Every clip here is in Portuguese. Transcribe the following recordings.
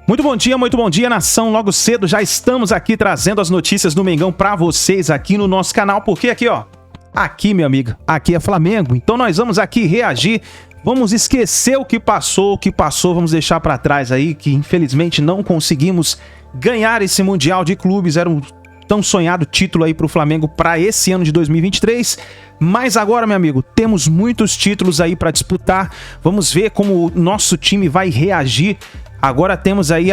Muito bom dia, nação. Logo cedo já estamos aqui trazendo as notícias do Mengão pra vocês aqui no nosso canal, porque aqui, ó, aqui, meu amigo, aqui é Flamengo. Então nós vamos aqui reagir, vamos esquecer o que passou, vamos deixar pra trás aí, que infelizmente não conseguimos ganhar esse Mundial de Clubes. Era um tão sonhado título aí pro Flamengo para esse ano de 2023. Mas agora, meu amigo, temos muitos títulos aí para disputar. Vamos ver como o nosso time vai reagir. Agora temos aí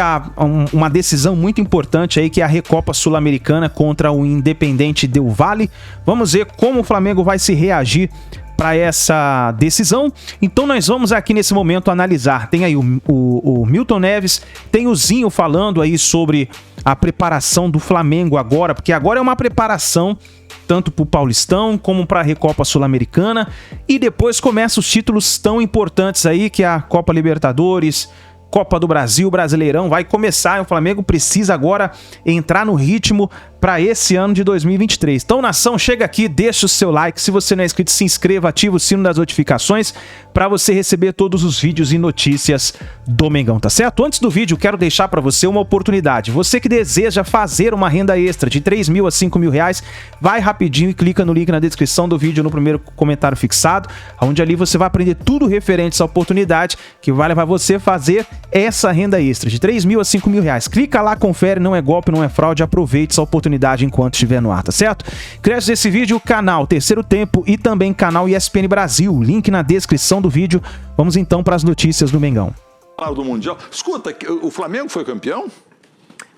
uma decisão muito importante aí, que é a Recopa Sul-Americana contra o Independiente Del Valle. Vamos ver como o Flamengo vai se reagir para essa decisão. Então nós vamos aqui nesse momento analisar. Tem aí o Milton Neves, tem o Zinho falando aí sobre a preparação do Flamengo agora, porque agora é uma preparação tanto para o Paulistão como para a Recopa Sul-Americana, e depois começam os títulos tão importantes aí, que é a Copa Libertadores, Copa do Brasil, Brasileirão, vai começar. O Flamengo precisa agora entrar no ritmo para esse ano de 2023. Então, nação, chega aqui, deixa o seu like. Se você não é inscrito, se inscreva, ativa o sino das notificações para você receber todos os vídeos e notícias do Mengão, tá certo? Antes do vídeo, quero deixar para você uma oportunidade. Você que deseja fazer uma renda extra de 3 mil a 5 mil reais, vai rapidinho e clica no link na descrição do vídeo, no primeiro comentário fixado, onde ali você vai aprender tudo referente a essa oportunidade que vai levar você a fazer essa renda extra de 3 mil a 5 mil reais. Clica lá, confere, não é golpe, não é fraude, aproveite essa oportunidade enquanto estiver no ar, tá certo? Créditos desse vídeo, canal Terceiro Tempo e também canal ESPN Brasil, link na descrição do vídeo. Vamos então para as notícias do Mengão. Do Mundial. Escuta, o Flamengo foi campeão?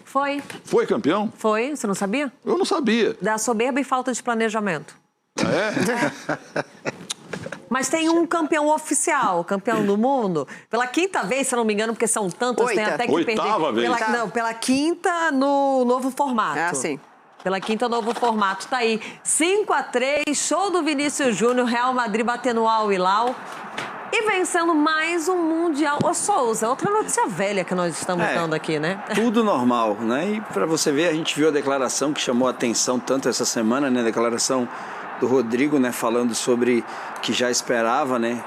Foi. Foi campeão? Foi, você não sabia? Eu não sabia. Da soberba e falta de planejamento. É? Mas tem um campeão oficial, campeão do mundo, pela quinta vez, se eu não me engano, porque são tantas, tem até que Oitava perder. vez. Pela quinta no novo formato. Ah, sim. Pela quinta novo formato, tá aí. 5-3, show do Vinícius Júnior, Real Madrid batendo o Al Hilal e vencendo mais um Mundial. Ô Souza, outra notícia velha que nós estamos dando aqui, né? Tudo normal, né? E pra você ver, a gente viu a declaração que chamou a atenção tanto essa semana, né? A declaração do Rodrigo, né? Falando sobre que já esperava, né?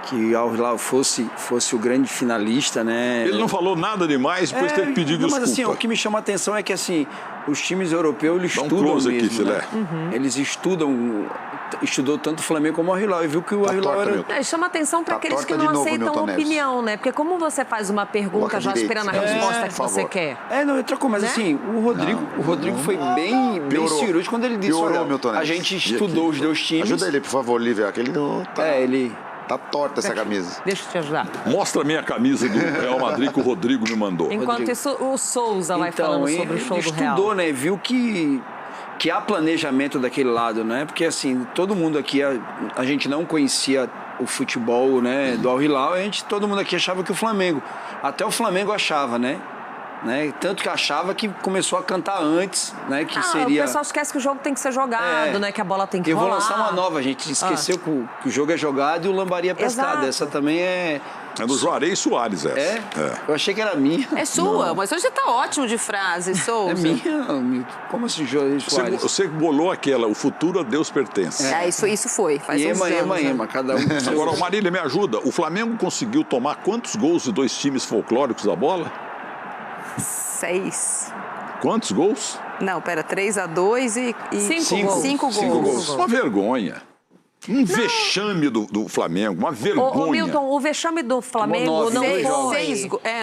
Que Al Hilal fosse o grande finalista, né? Ele não falou nada demais, depois teve que pedir desculpa. Mas assim, o que me chama a atenção é que assim, os times europeus, eles estudam mesmo, aqui, filé. Eles estudou tanto o Flamengo como o Al Hilal, e viu que o Al Hilal era... Chama atenção para aqueles que não aceitam opinião, né? Porque como você faz uma pergunta já esperando a resposta que você quer. Não, outra coisa, mas assim, o Rodrigo foi bem cirúrgico quando ele disse, olha, a gente estudou os dois times. Ajuda ele, por favor, Lívia, que ele não tá... ele... Tá torta essa camisa. Deixa eu te ajudar. Mostra a minha camisa do Real Madrid que o Rodrigo me mandou. Enquanto isso, o Souza vai falando sobre o show do Real. Estudou, né? Viu que há planejamento daquele lado, né? Porque assim, todo mundo aqui, a gente não conhecia o futebol, né, do Al Hilal, todo mundo aqui achava que o Flamengo, até o Flamengo achava, né? Tanto que achava que começou a cantar antes, né? Que seria... O pessoal esquece que o jogo tem que ser jogado, né? Que a bola tem que rolar. Eu vou lançar uma nova, a gente esqueceu que o jogo é jogado e o Lambari é pescado. Essa também é... É do Juarez Soares, essa. É? Eu achei que era minha. É sua, mas hoje tá ótimo de frase, Souza. É minha? Como assim, Juarez Soares? Você bolou aquela, o futuro a Deus pertence. Isso foi, faz uns anos. Ema, cada um. Agora, Marília, me ajuda. O Flamengo conseguiu tomar quantos gols de dois times folclóricos da bola? 6. Quantos gols? Não, pera, 3-2 e 5 gols. Uma vergonha. Um vexame do Flamengo, uma vergonha. Ô Milton, o vexame do Flamengo não foi...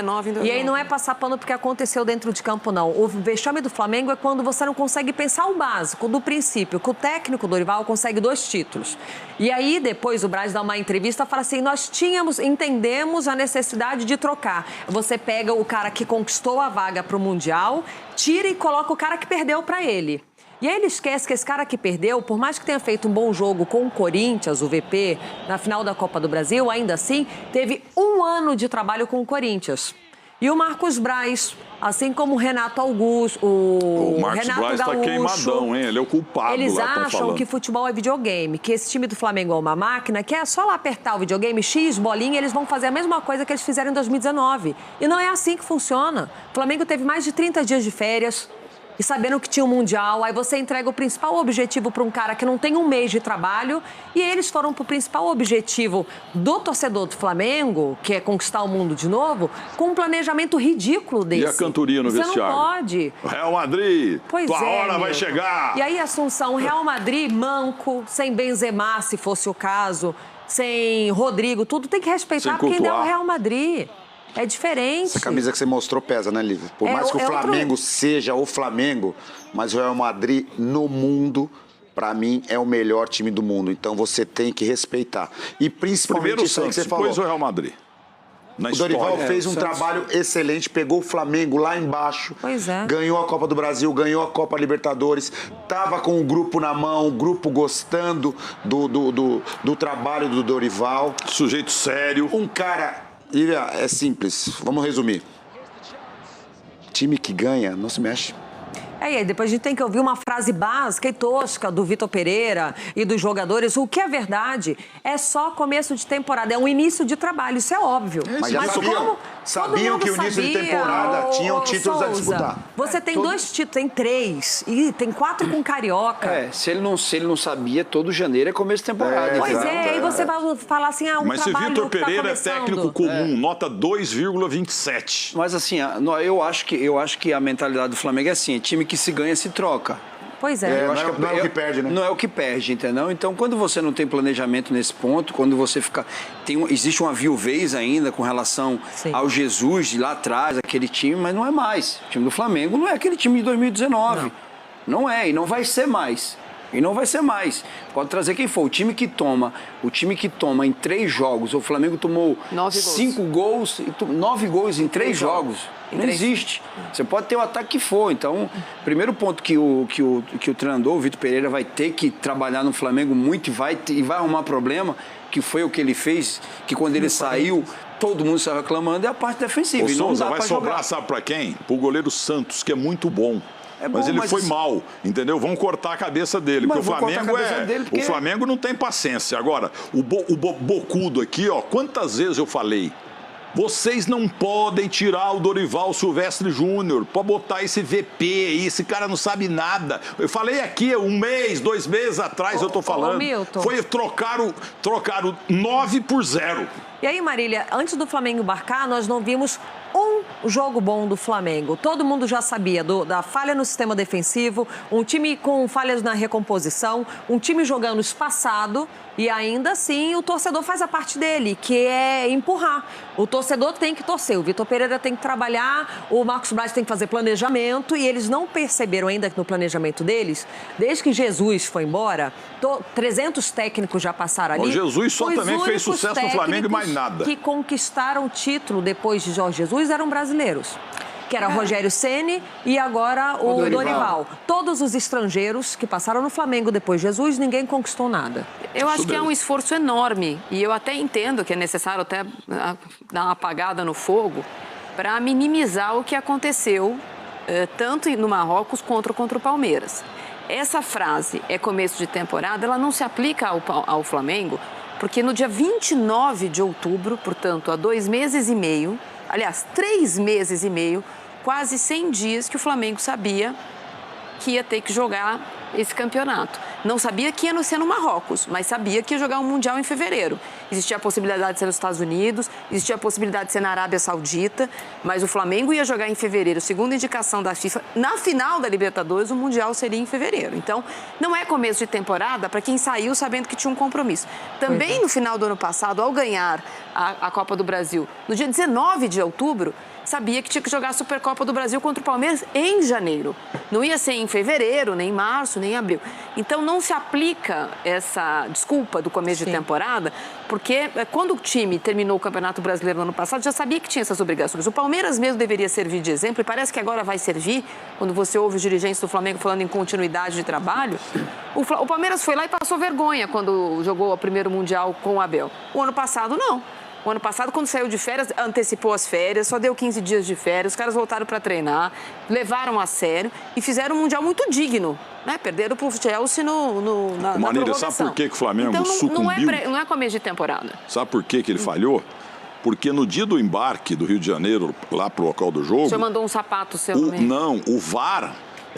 9 em 2 E aí não é passar pano porque aconteceu dentro de campo, não. O vexame do Flamengo é quando você não consegue pensar o básico, do princípio, que o técnico Dorival consegue 2 títulos. E aí depois o Braz dá uma entrevista e fala assim, nós entendemos a necessidade de trocar. Você pega o cara que conquistou a vaga para o Mundial, tira e coloca o cara que perdeu para ele. E aí ele esquece que esse cara que perdeu, por mais que tenha feito um bom jogo com o Corinthians, o VP, na final da Copa do Brasil, ainda assim, teve 1 ano de trabalho com o Corinthians. E o Marcos Braz, assim como o Renato Augusto, o Marcos Renato Braz Gaúcho, tá queimadão, hein? Ele é o culpado. Eles lá, acham que futebol é videogame, que esse time do Flamengo é uma máquina, que é só lá apertar o videogame, X, bolinha, eles vão fazer a mesma coisa que eles fizeram em 2019. E não é assim que funciona. O Flamengo teve mais de 30 dias de férias. e sabendo que tinha um Mundial, aí você entrega o principal objetivo para um cara que não tem um mês de trabalho, e eles foram para o principal objetivo do torcedor do Flamengo, que é conquistar o mundo de novo, com um planejamento ridículo desse. E a cantoria no vestiário? Você não pode. Real Madrid, tua hora vai chegar. E aí, Assunção, Real Madrid, manco, sem Benzema, se fosse o caso, sem Rodrigo, tudo tem que respeitar, porque ainda é o Real Madrid. É diferente. Essa camisa que você mostrou pesa, né, Lívia? Por mais que o Flamengo seja o Flamengo, mas o Real Madrid no mundo, pra mim, é o melhor time do mundo. Então você tem que respeitar. E principalmente primeiro isso aí que Santos, você falou. depois o Real Madrid. O Dorival fez um trabalho excelente, pegou o Flamengo lá embaixo, ganhou a Copa do Brasil, ganhou a Copa Libertadores, tava com o grupo na mão, o grupo gostando do trabalho do Dorival. Sujeito sério. Um cara... Lívia, é simples, vamos resumir. Time que ganha não se mexe. E aí depois a gente tem que ouvir uma frase básica e tosca do Vitor Pereira e dos jogadores. O que é verdade é só começo de temporada, é um início de trabalho, isso é óbvio. Mas já sabiam que o início de temporada tinham títulos a disputar. Você tem 2 títulos, tem 3, e tem 4 com Carioca. Se ele não sabia, todo janeiro é começo de temporada. Pois aí você vai falar assim, mas se Vitor Pereira é técnico comum, nota 2,27. Mas assim, eu acho que a mentalidade do Flamengo é assim, time que se ganha se troca. Pois é. Não é o que perde, né? Não é o que perde, entendeu? Então, quando você não tem planejamento nesse ponto, quando você fica... existe uma viuvez ainda com relação ao Jesus de lá atrás, aquele time, mas não é mais. O time do Flamengo não é aquele time de 2019. Não é, e não vai ser mais. E não vai ser mais. Pode trazer quem for. O time que toma em 3 jogos, o Flamengo tomou 5 gols, 9 gols em 3 jogos. Não existe. Você pode ter o ataque que for. Então, primeiro ponto que o treinador, o Vitor Pereira, vai ter que trabalhar no Flamengo muito e vai arrumar problema, que foi o que ele fez, que quando ele saiu, todo mundo saiu reclamando, é a parte defensiva. O e não Souza dá vai pra sobrar, jogar. sabe pra quem? Pro goleiro Santos, que é muito bom. Mas ele foi mal, entendeu? Vão cortar a cabeça dele, porque o Flamengo não tem paciência. Agora, o bocudo aqui, ó, quantas vezes eu falei? Vocês não podem tirar o Dorival Silvestre Júnior para botar esse VP aí, esse cara não sabe nada. Eu falei aqui 1 mês, 2 meses atrás, eu tô falando. Foi trocaram 9 por 0. E aí, Marília, antes do Flamengo embarcar, nós não vimos um jogo bom do Flamengo. Todo mundo já sabia da falha no sistema defensivo, um time com falhas na recomposição, um time jogando espaçado e ainda assim o torcedor faz a parte dele, que é empurrar. O torcedor tem que torcer, o Vitor Pereira tem que trabalhar, o Marcos Braz tem que fazer planejamento e eles não perceberam ainda que no planejamento deles, desde que Jesus foi embora, 300 técnicos já passaram ali. O Jesus só também fez sucesso no Flamengo e mais nada. Que conquistaram o título depois de Jorge Jesus eram brasileiros, que era Rogério Ceni e agora o Dorival. Todos os estrangeiros que passaram no Flamengo depois de Jesus, ninguém conquistou nada. Eu acho que é um esforço enorme e eu até entendo que é necessário até dar uma apagada no fogo para minimizar o que aconteceu tanto no Marrocos contra o Palmeiras. Essa frase é começo de temporada, ela não se aplica ao Flamengo, porque no dia 29 de outubro, portanto, há 2 meses e meio, aliás, 3 meses e meio, quase 100 dias que o Flamengo sabia que ia ter que jogar esse campeonato. Não sabia que ia ser no Marrocos, mas sabia que ia jogar um Mundial em fevereiro. Existia a possibilidade de ser nos Estados Unidos, existia a possibilidade de ser na Arábia Saudita, mas o Flamengo ia jogar em fevereiro, segundo a indicação da FIFA. Na final da Libertadores, o Mundial seria em fevereiro. Então, não é começo de temporada para quem saiu sabendo que tinha um compromisso. Também no final do ano passado, ao ganhar a Copa do Brasil, no dia 19 de outubro, sabia que tinha que jogar a Supercopa do Brasil contra o Palmeiras em janeiro. Não ia ser em fevereiro, nem em março, nem em abril. Então, não se aplica essa desculpa do começo de temporada, porque quando o time terminou o Campeonato Brasileiro no ano passado, já sabia que tinha essas obrigações. O Palmeiras mesmo deveria servir de exemplo, e parece que agora vai servir, quando você ouve os dirigentes do Flamengo falando em continuidade de trabalho. O Palmeiras foi lá e passou vergonha quando jogou o primeiro Mundial com o Abel. O ano passado, não. O ano passado, quando saiu de férias, antecipou as férias, só deu 15 dias de férias, os caras voltaram para treinar, levaram a sério e fizeram um Mundial muito digno, né? Perderam para o Chelsea na Marília, sabe por que o Flamengo sucumbiu? Não é começo de temporada. Sabe por que ele falhou? Porque no dia do embarque do Rio de Janeiro, lá pro local do jogo... O senhor mandou um sapato seu no meio. Não, o VAR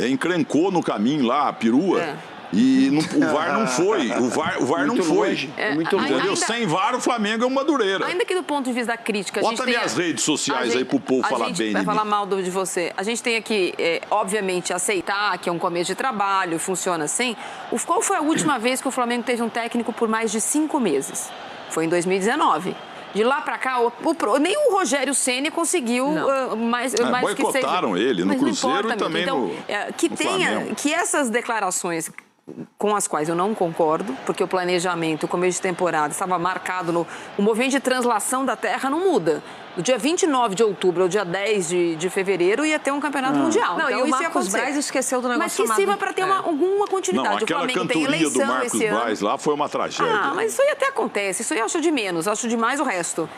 encrencou no caminho lá, a perua. E o VAR não foi. O VAR não foi. Muito longe. Entendeu? Sem VAR, o Flamengo é uma dureira. Ainda que do ponto de vista da crítica... Bota minhas redes sociais aí pro povo falar bem de mim. Vai falar mal de você. A gente tem aqui, obviamente, aceitar que é um começo de trabalho, funciona assim. Qual foi a última vez que o Flamengo teve um técnico por mais de 5 meses? Foi em 2019. De lá pra cá, nem o Rogério Ceni conseguiu mais que 6... Boicotaram ele no Cruzeiro e também no Flamengo. Que essas declarações com as quais eu não concordo, porque o planejamento, o começo de temporada, estava marcado o movimento de translação da terra não muda. Do dia 29 de outubro ao dia 10 de fevereiro ia ter um campeonato mundial. Não, então, e o Marcos Braz esqueceu do negócio. Mas que sirva para ter alguma continuidade. Não, aquela cantoria do Marcos Braz lá foi uma tragédia. Mas isso aí até acontece. Isso aí eu acho de menos. Acho demais o resto.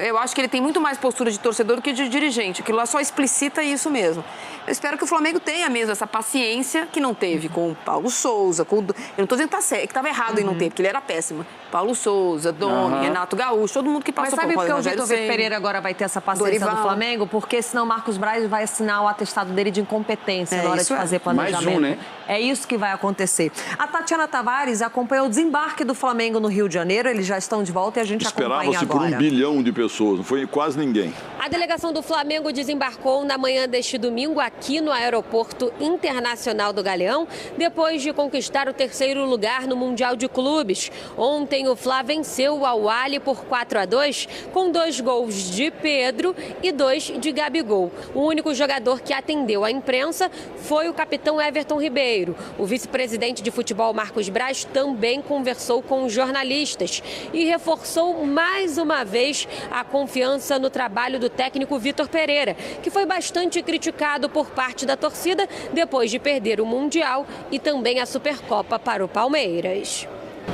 Eu acho que ele tem muito mais postura de torcedor do que de dirigente. Aquilo lá só explicita isso mesmo. Eu espero que o Flamengo tenha mesmo essa paciência que não teve com o Paulo Souza. Eu não estou dizendo que estava errado em não ter, porque ele era péssimo. Paulo Souza, Domi, Renato Gaúcho, todo mundo que passou por... Mas sabe por que o Vitor Pereira agora vai ter essa paciência do Flamengo? Porque senão o Marcos Braz vai assinar o atestado dele de incompetência na hora de fazer planejamento. Mais um, né? É isso que vai acontecer. A Tatiana Tavares acompanhou o desembarque do Flamengo no Rio de Janeiro. Eles já estão de volta e a gente acompanha agora. Esperava-se por 1 bilhão de pessoas, não foi quase ninguém. A delegação do Flamengo desembarcou na manhã deste domingo aqui no Aeroporto Internacional do Galeão, depois de conquistar o 3º lugar no Mundial de Clubes. Ontem o Fla venceu o Al-Ahly por 4-2, com 2 gols de Pedro e 2 de Gabigol. O único jogador que atendeu à imprensa foi o capitão Everton Ribeiro. O vice-presidente de futebol Marcos Braz também conversou com os jornalistas e reforçou mais uma vez a confiança no trabalho do técnico Vitor Pereira, que foi bastante criticado por parte da torcida depois de perder o Mundial e também a Supercopa para o Palmeiras.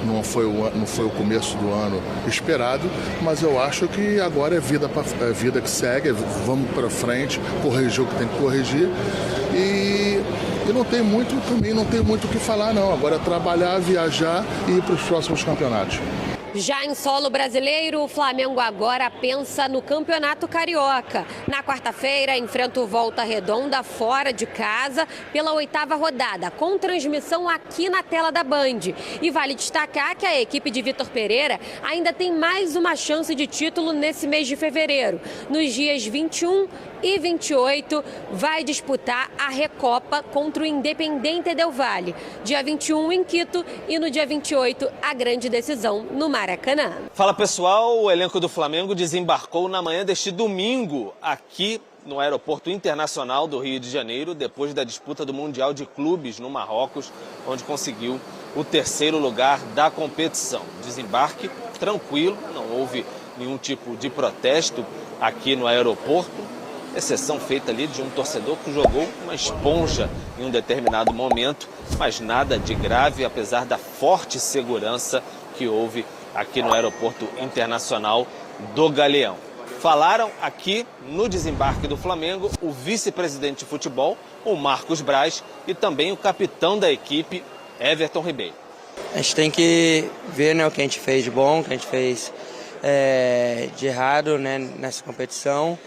Não foi o começo do ano esperado, mas eu acho que agora é vida que segue, vamos para frente, corrigir o que tem que corrigir e não tem muito o que falar não, agora é trabalhar, viajar e ir para os próximos campeonatos. Já em solo brasileiro, o Flamengo agora pensa no Campeonato Carioca. Na quarta-feira, enfrenta o Volta Redonda fora de casa pela 8ª rodada, com transmissão aqui na tela da Band. E vale destacar que a equipe de Vitor Pereira ainda tem mais uma chance de título nesse mês de fevereiro. Nos dias 21 e 28, vai disputar a Recopa contra o Independente Del Valle. Dia 21 em Quito e no dia 28, a grande decisão no Maracanã. Fala pessoal, o elenco do Flamengo desembarcou na manhã deste domingo aqui no Aeroporto Internacional do Rio de Janeiro, depois da disputa do Mundial de Clubes no Marrocos, onde conseguiu o 3º lugar da competição. Desembarque tranquilo, não houve nenhum tipo de protesto aqui no aeroporto, exceção feita ali de um torcedor que jogou uma esponja em um determinado momento, mas nada de grave, apesar da forte segurança que houve aqui no Aeroporto Internacional do Galeão. Falaram aqui no desembarque do Flamengo o vice-presidente de futebol, o Marcos Braz, e também o capitão da equipe, Everton Ribeiro. A gente tem que ver, né, o que a gente fez de bom, o que a gente fez de errado, né, nessa competição,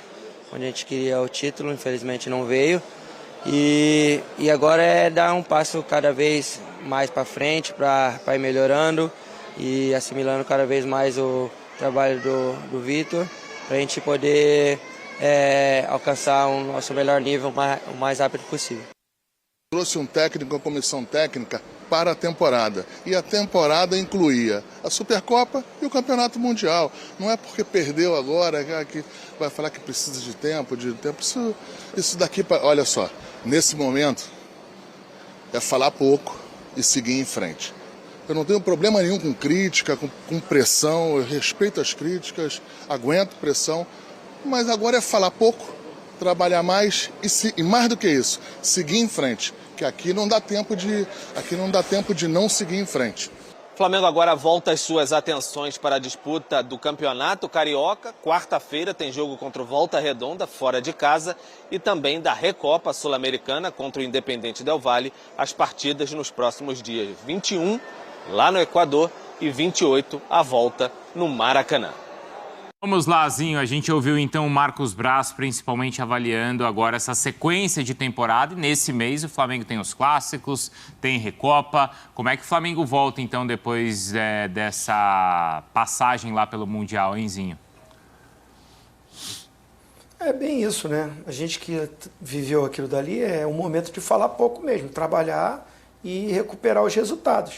onde a gente queria o título, infelizmente não veio. E agora é dar um passo cada vez mais para frente, para ir melhorando e assimilando cada vez mais o trabalho do Vitor, para a gente poder alcançar o nosso melhor nível o mais rápido possível. Trouxe um técnico, uma comissão técnica para a temporada. E a temporada incluía a Supercopa e o Campeonato Mundial. Não é porque perdeu agora que vai falar que precisa de tempo. Isso daqui, olha só, nesse momento é falar pouco e seguir em frente. Eu não tenho problema nenhum com crítica, com pressão, eu respeito as críticas, aguento pressão, mas agora é falar pouco, trabalhar mais e mais do que isso, seguir em frente, que aqui não dá tempo de não seguir em frente. O Flamengo agora volta as suas atenções para a disputa do Campeonato Carioca. Quarta-feira tem jogo contra o Volta Redonda, fora de casa, e também da Recopa Sul-Americana contra o Independente Del Valle, as partidas nos próximos dias 21, lá no Equador, e 28, a volta no Maracanã. Vamos lá, Zinho. A gente ouviu então o Marcos Braz, principalmente avaliando agora essa sequência de temporada. E nesse mês o Flamengo tem os clássicos, tem Recopa. Como é que o Flamengo volta então depois dessa passagem lá pelo Mundial, hein, Zinho? É bem isso, né? A gente que viveu aquilo dali é um momento de falar pouco mesmo, trabalhar e recuperar os resultados.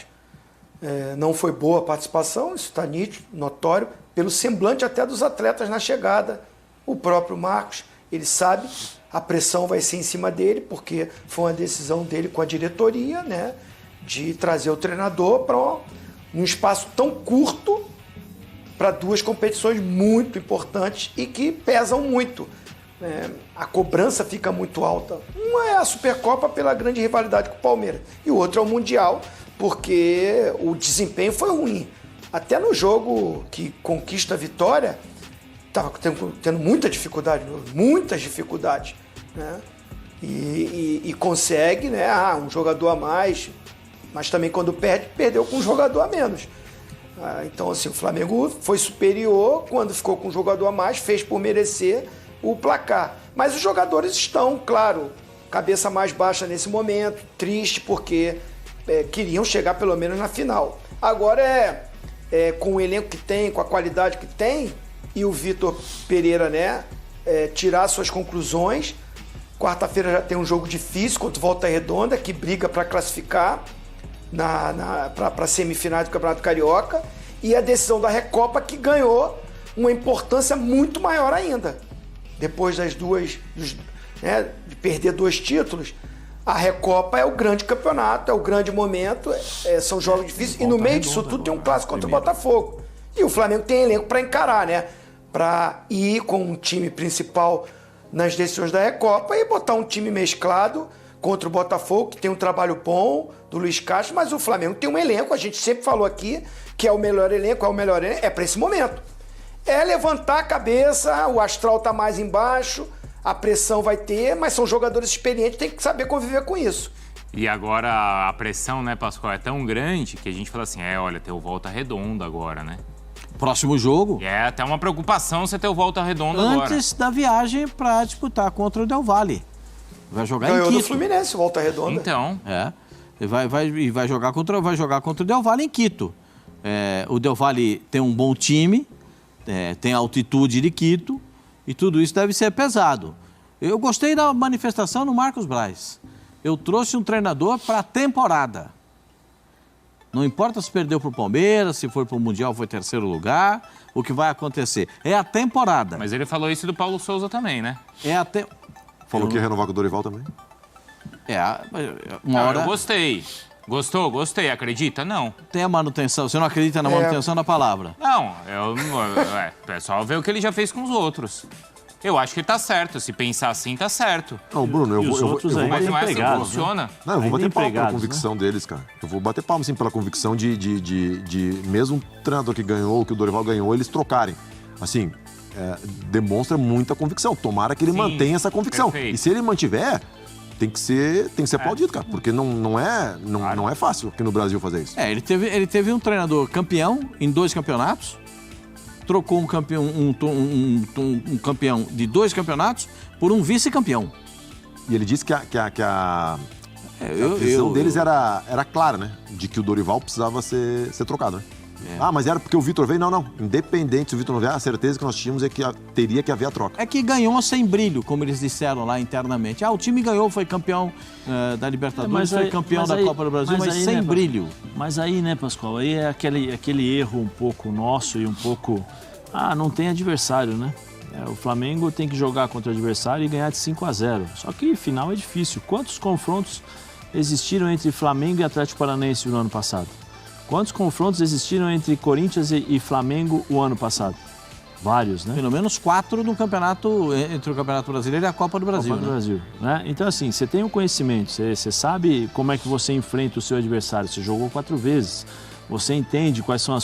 Não foi boa a participação, isso está nítido, notório, pelo semblante até dos atletas na chegada. O próprio Marcos, ele sabe, a pressão vai ser em cima dele, porque foi uma decisão dele com a diretoria, né, de trazer o treinador para um espaço tão curto para duas competições muito importantes e que pesam muito. A cobrança fica muito alta. Uma é a Supercopa pela grande rivalidade com o Palmeiras e o outro é o Mundial, porque o desempenho foi ruim. Até no jogo que conquista a vitória, estava tendo muitas dificuldades, né? E consegue, né? Um jogador a mais, mas também quando perdeu com um jogador a menos. Então, assim, o Flamengo foi superior quando ficou com um jogador a mais, fez por merecer o placar. Mas os jogadores estão, claro, cabeça mais baixa nesse momento, triste porque queriam chegar pelo menos na final. Agora com o elenco que tem, com a qualidade que tem, e o Vitor Pereira, né, tirar suas conclusões. Quarta-feira já tem um jogo difícil contra o Volta Redonda, que briga para classificar para a semifinal do Campeonato Carioca, e a decisão da Recopa, que ganhou uma importância muito maior ainda. Depois de perder 2 títulos, a Recopa é o grande campeonato, é o grande momento, são jogos difíceis, e no meio disso tudo tem um clássico contra o Botafogo. E o Flamengo tem elenco para encarar, né? Para ir com um time principal nas decisões da Recopa e botar um time mesclado contra o Botafogo, que tem um trabalho bom do Luiz Castro, mas o Flamengo tem um elenco, a gente sempre falou aqui que é o melhor elenco, é para esse momento. É levantar a cabeça, o astral tá mais embaixo, a pressão vai ter, mas são jogadores experientes, tem que saber conviver com isso. E agora a pressão, né, Pascoal, é tão grande que a gente fala assim, olha, tem o Volta Redonda agora, né? Próximo jogo. É até uma preocupação você ter o Volta Redonda agora. Antes da viagem para disputar contra o Del Valle. Vai jogar em Quito. Ganhou do Fluminense, Volta Redonda. Então. Vai jogar contra o Del Valle em Quito. O Del Valle tem um bom time, tem a altitude de Quito, e tudo isso deve ser pesado. Eu gostei da manifestação do Marcos Braz. Eu trouxe um treinador para a temporada. Não importa se perdeu para o Palmeiras, se for para o Mundial, foi 3º lugar, o que vai acontecer. É a temporada. Mas ele falou isso do Paulo Souza também, né? Falou que ia renovar com o Dorival também? Eu gostei. Gostei, acredita? Não. Tem a manutenção, você não acredita na manutenção da palavra? Não, o pessoal vê o que ele já fez com os outros. Eu acho que tá certo, se pensar assim, tá certo. Não, Bruno, eu vou mas não é assim que funciona. Não, eu vou bater palma pela convicção deles, cara. Eu vou bater palma, sim, pela convicção de mesmo um treinador que ganhou, que o Dorival ganhou, eles trocarem. Assim, demonstra muita convicção. Tomara que ele mantenha essa convicção. Perfeito. E se ele mantiver, tem que ser aplaudido, cara. Porque não é fácil aqui no Brasil fazer isso. Ele teve um treinador campeão em 2 campeonatos, trocou um campeão de 2 campeonatos por um vice-campeão. E ele disse que a visão deles era clara, né? De que o Dorival precisava ser trocado, né? Mas era porque o Vitor veio? Não. Independente se o Vitor não vier, a certeza que nós tínhamos é que teria que haver a troca. É que ganhou sem brilho, como eles disseram lá internamente. O time ganhou, foi campeão da Libertadores, foi campeão da Copa do Brasil, mas sem brilho. Mas aí, né, Pascoal, aí é aquele erro um pouco nosso e um pouco... não tem adversário, né? O Flamengo tem que jogar contra o adversário e ganhar de 5-0. Só que final é difícil. Quantos confrontos existiram entre Flamengo e Atlético Paranaense no ano passado? Quantos confrontos existiram entre Corinthians e Flamengo o ano passado? Vários, né? Pelo menos 4 no campeonato, entre o Campeonato Brasileiro e a Copa do Brasil. Copa do Brasil, né? Então, assim, você tem um conhecimento, você sabe como é que você enfrenta o seu adversário. Você jogou 4 vezes. Você entende quais são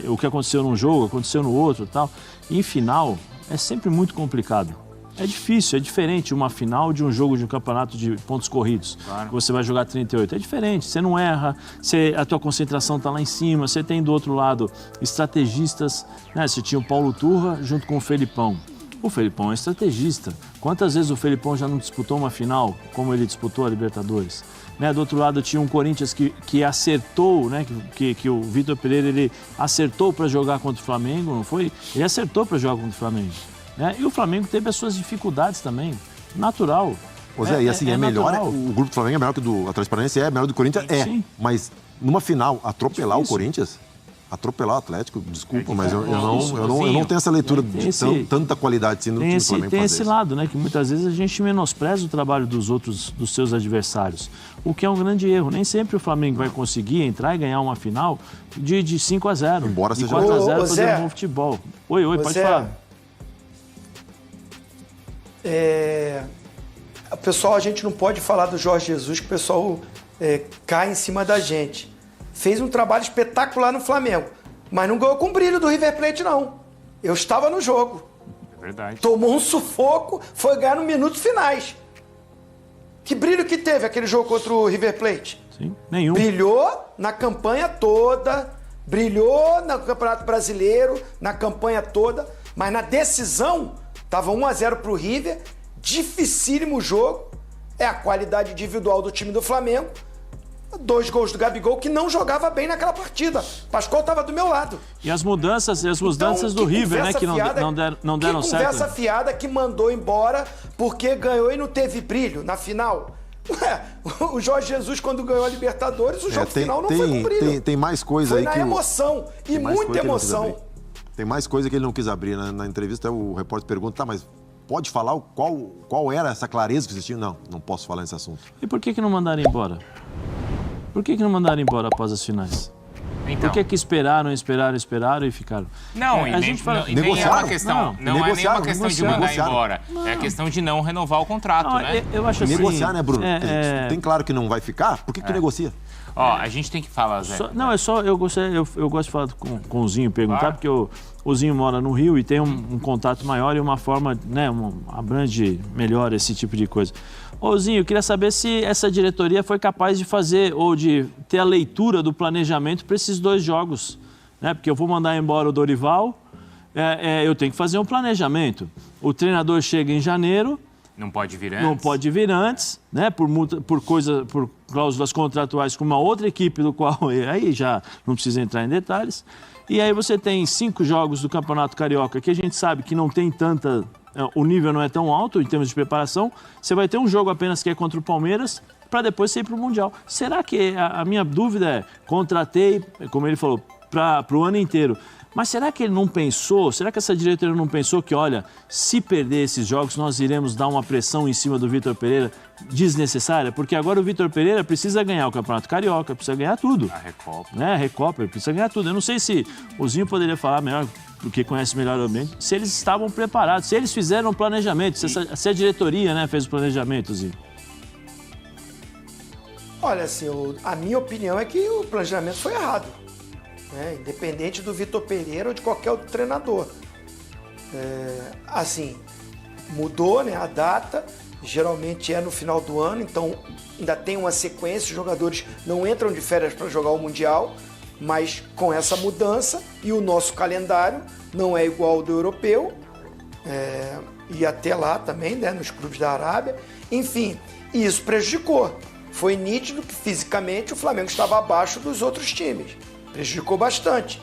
o que aconteceu num jogo, aconteceu no outro e tal. E em final, é sempre muito complicado. É difícil, é diferente uma final de um jogo de um campeonato de pontos corridos. Claro. Você vai jogar 38, é diferente, você não erra, a tua concentração está lá em cima, você tem do outro lado estrategistas, né? Você tinha o Paulo Turra junto com o Felipão. O Felipão é estrategista. Quantas vezes o Felipão já não disputou uma final como ele disputou a Libertadores? Né? Do outro lado tinha um Corinthians que acertou, né? que o Vitor Pereira ele acertou para jogar contra o Flamengo, não foi? Ele acertou para jogar contra o Flamengo. Né? E o Flamengo teve as suas dificuldades também, natural. Pois é, e assim, é melhor, o grupo do Flamengo é melhor que o do Atlético Paranaense, é melhor do Corinthians, Sim. Mas numa final, atropelar o Corinthians, atropelar o Atlético, desculpa, mas eu não tenho essa leitura de tanta qualidade assim, no time do Flamengo. Tem esse lado, né, que muitas vezes a gente menospreza o trabalho dos seus adversários, o que é um grande erro. Nem sempre o Flamengo vai conseguir entrar e ganhar uma final de 5-0, embora de seja 4-0 fazer um bom futebol. Oi, pode falar. O pessoal, a gente não pode falar do Jorge Jesus, que o pessoal cai em cima da gente. Fez um trabalho espetacular no Flamengo, mas não ganhou com brilho do River Plate, não. Eu estava no jogo. É verdade. Tomou um sufoco, foi ganhar nos minutos finais. Que brilho que teve aquele jogo contra o River Plate? Sim, nenhum. Brilhou na campanha toda, brilhou no Campeonato Brasileiro, na campanha toda, mas na decisão estava 1-0 para o River, dificílimo jogo, é a qualidade individual do time do Flamengo, 2 gols do Gabigol, que não jogava bem naquela partida. Pascoal estava do meu lado. E as mudanças do River, né, que não deram certo. Conversa fiada que mandou embora porque ganhou e não teve brilho na final. O Jorge Jesus, quando ganhou a Libertadores, o jogo final não foi com brilho. Tem mais coisa foi aí na que... emoção, e muita emoção. Tem mais coisa que ele não quis abrir. Na entrevista, o repórter pergunta, mas pode falar qual era essa clareza que vocês tinham? Não posso falar nesse assunto. E por que não mandaram embora? Por que não mandaram embora após as finais? Então. Por que esperaram e ficaram? Não, a gente fala... nem é uma questão, não é nenhuma questão de mandar embora. Não. É a questão de não renovar o contrato, né? Eu acho assim... Negociar, né, Bruno? Tem claro que não vai ficar? Por que tu negocia? Ó, a gente tem que falar, Zé. Eu gosto de falar com o Zinho, perguntar, porque o Zinho mora no Rio e tem um contato maior e uma forma, né, abrange melhor esse tipo de coisa. Ô Zinho, eu queria saber se essa diretoria foi capaz de fazer ou de ter a leitura do planejamento para esses 2 jogos, né? Porque eu vou mandar embora o Dorival, eu tenho que fazer um planejamento. O treinador chega em janeiro. Não pode vir antes. Não pode vir antes, né? Por cláusulas contratuais com uma outra equipe, do qual aí já não precisa entrar em detalhes. E aí você tem 5 jogos do Campeonato Carioca, que a gente sabe que não tem tanta... O nível não é tão alto em termos de preparação. Você vai ter um jogo apenas que é contra o Palmeiras, para depois você ir para o Mundial. Será que... A minha dúvida é, contratei, como ele falou, para o ano inteiro. Mas será que ele não pensou, será que essa diretoria não pensou que, olha, se perder esses jogos, nós iremos dar uma pressão em cima do Vitor Pereira desnecessária? Porque agora o Vitor Pereira precisa ganhar o Campeonato Carioca, precisa ganhar tudo. A Recopa. Né? A Recopa, ele precisa ganhar tudo. Eu não sei se o Zinho poderia falar melhor, porque conhece melhor o ambiente, se eles estavam preparados, se eles fizeram um planejamento, se a diretoria, né, fez o planejamento, Zinho. Olha, assim, a minha opinião é que o planejamento foi errado. Independente do Vitor Pereira ou de qualquer outro treinador. Assim, mudou, né, a data, geralmente é no final do ano, então ainda tem uma sequência, os jogadores não entram de férias para jogar o Mundial, mas com essa mudança, e o nosso calendário não é igual ao do europeu, e até lá também, né, nos clubes da Arábia, enfim, e isso prejudicou. Foi nítido que fisicamente o Flamengo estava abaixo dos outros times. Prejudicou bastante.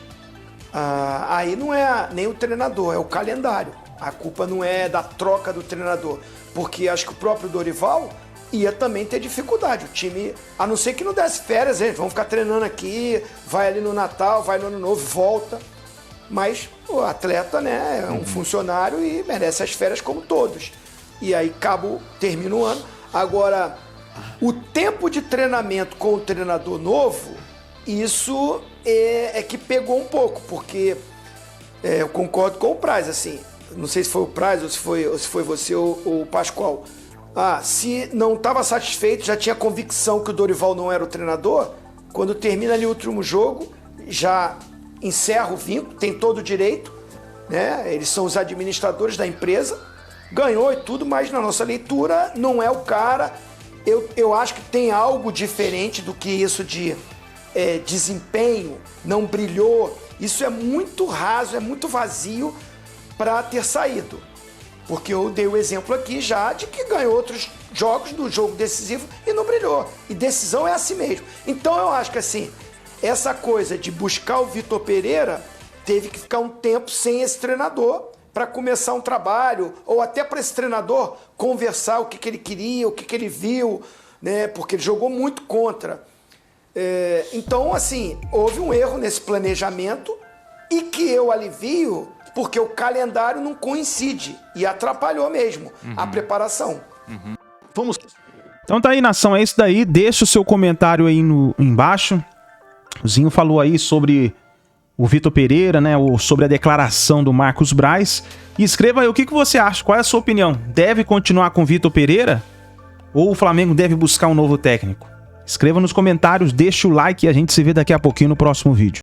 Aí não é nem o treinador, é o calendário. A culpa não é da troca do treinador, porque acho que o próprio Dorival ia também ter dificuldade. O time, a não ser que não desse férias, eles vão ficar treinando aqui, vai ali no Natal, vai no Ano Novo, volta. Mas o atleta, né, é um funcionário e merece as férias como todos. E aí termina o ano. Agora, o tempo de treinamento com o treinador novo, isso é que pegou um pouco, porque eu concordo com o Praz, assim, não sei se foi o Praz ou se foi você ou o Pascoal. Se não estava satisfeito, já tinha convicção que o Dorival não era o treinador, quando termina ali o último jogo, já encerra o vínculo, tem todo o direito, né? Eles são os administradores da empresa, ganhou e tudo, mas na nossa leitura não é o cara. Eu acho que tem algo diferente do que isso de desempenho, não brilhou. Isso é muito raso, é muito vazio para ter saído. Porque eu dei o exemplo aqui já de que ganhou outros jogos do jogo decisivo e não brilhou. E decisão é assim mesmo. Então eu acho que assim, essa coisa de buscar o Vitor Pereira teve que ficar um tempo sem esse treinador para começar um trabalho, ou até para esse treinador conversar o que ele queria, o que ele viu, né? Porque ele jogou muito contra. Então, assim, houve um erro nesse planejamento e que eu alivio porque o calendário não coincide e atrapalhou mesmo a preparação. Vamos. Então tá aí, nação, é isso daí. Deixa o seu comentário aí embaixo. O Zinho falou aí sobre o Vitor Pereira, né, ou sobre a declaração do Marcos Braz. E escreva aí o que você acha, qual é a sua opinião? Deve continuar com o Vitor Pereira? Ou o Flamengo deve buscar um novo técnico? Escreva nos comentários, deixa o like e a gente se vê daqui a pouquinho no próximo vídeo.